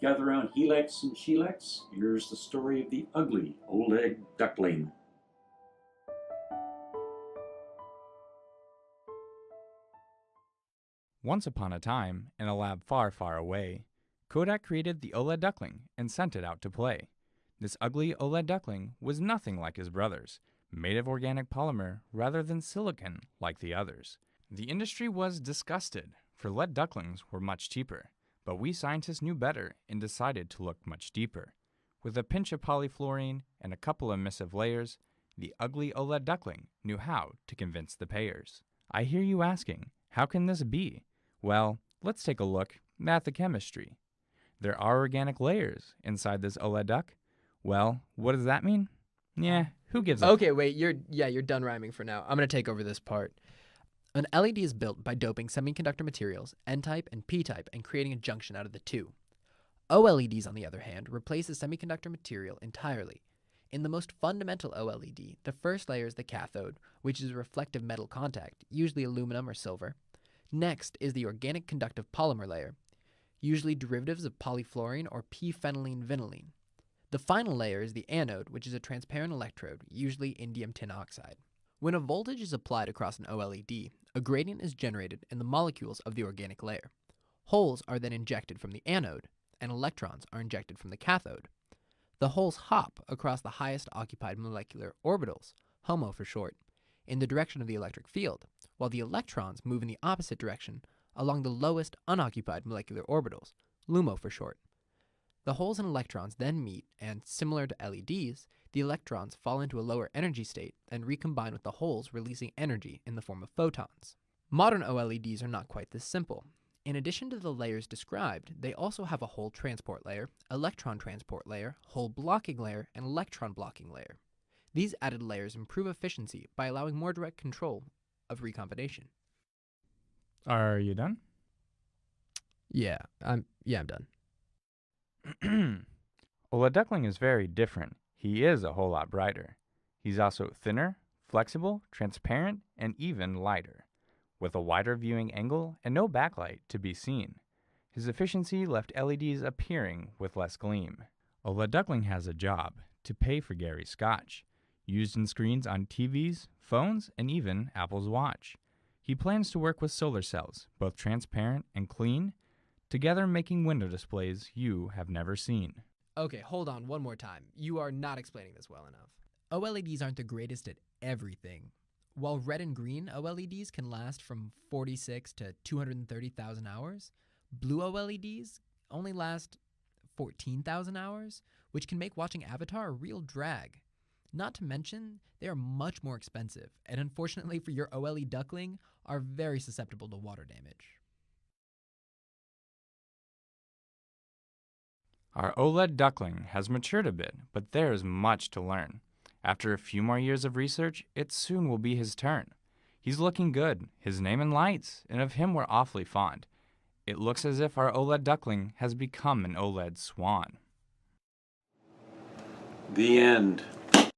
Gather around Helecs and Shelecs. Here's the story of the ugly OLED duckling. Once upon a time, in a lab far, far away, Kodak created the OLED duckling and sent it out to play. This ugly OLED duckling was nothing like his brothers, made of organic polymer rather than silicon like the others. The industry was disgusted, for lead ducklings were much cheaper, but we scientists knew better and decided to look much deeper. With a pinch of polyfluorine and a couple of emissive layers, the ugly OLED duckling knew how to convince the payers. I hear you asking, how can this be? Well, let's take a look at the chemistry. There are organic layers inside this OLED duck. Well, what does that mean? Yeah, who gives a Okay, wait, you're done rhyming for now. I'm going to take over this part. An LED is built by doping semiconductor materials, N-type and P-type, and creating a junction out of the two. OLEDs, on the other hand, replace the semiconductor material entirely. In the most fundamental OLED, the first layer is the cathode, which is a reflective metal contact, usually aluminum or silver. Next is the organic conductive polymer layer, usually derivatives of polyfluorine or p-phenylene vinylene. The final layer is the anode, which is a transparent electrode, usually indium tin oxide. When a voltage is applied across an OLED, a gradient is generated in the molecules of the organic layer. Holes are then injected from the anode, and electrons are injected from the cathode. The holes hop across the highest occupied molecular orbitals, HOMO for short, in the direction of the electric field, while the electrons move in the opposite direction along the lowest unoccupied molecular orbitals, LUMO for short. The holes and electrons then meet, and similar to LEDs, the electrons fall into a lower energy state and recombine with the holes, releasing energy in the form of photons. Modern OLEDs are not quite this simple. In addition to the layers described, they also have a hole transport layer, electron transport layer, hole blocking layer, and electron blocking layer. These added layers improve efficiency by allowing more direct control of recombination. Are you done? Yeah, I'm done. OLED duckling is very different. He is a whole lot brighter. He's also thinner, flexible, transparent, and even lighter, with a wider viewing angle and no backlight to be seen. His efficiency left LEDs appearing with less gleam. OLED duckling has a job to pay for Gary's scotch, used in screens on TVs, phones, and even Apple's watch. He plans to work with solar cells, both transparent and clean, together making window displays you have never seen. Okay, hold on one more time. You are not explaining this well enough. OLEDs aren't the greatest at everything. While red and green OLEDs can last from 46 to 230,000 hours, blue OLEDs only last 14,000 hours, which can make watching Avatar a real drag. Not to mention, they are much more expensive, and unfortunately for your OLED duckling, are very susceptible to water damage. Our OLED duckling has matured a bit, but there is much to learn. After a few more years of research, it soon will be his turn. He's looking good, his name in lights, and of him we're awfully fond. It looks as if our OLED duckling has become an OLED swan. The end.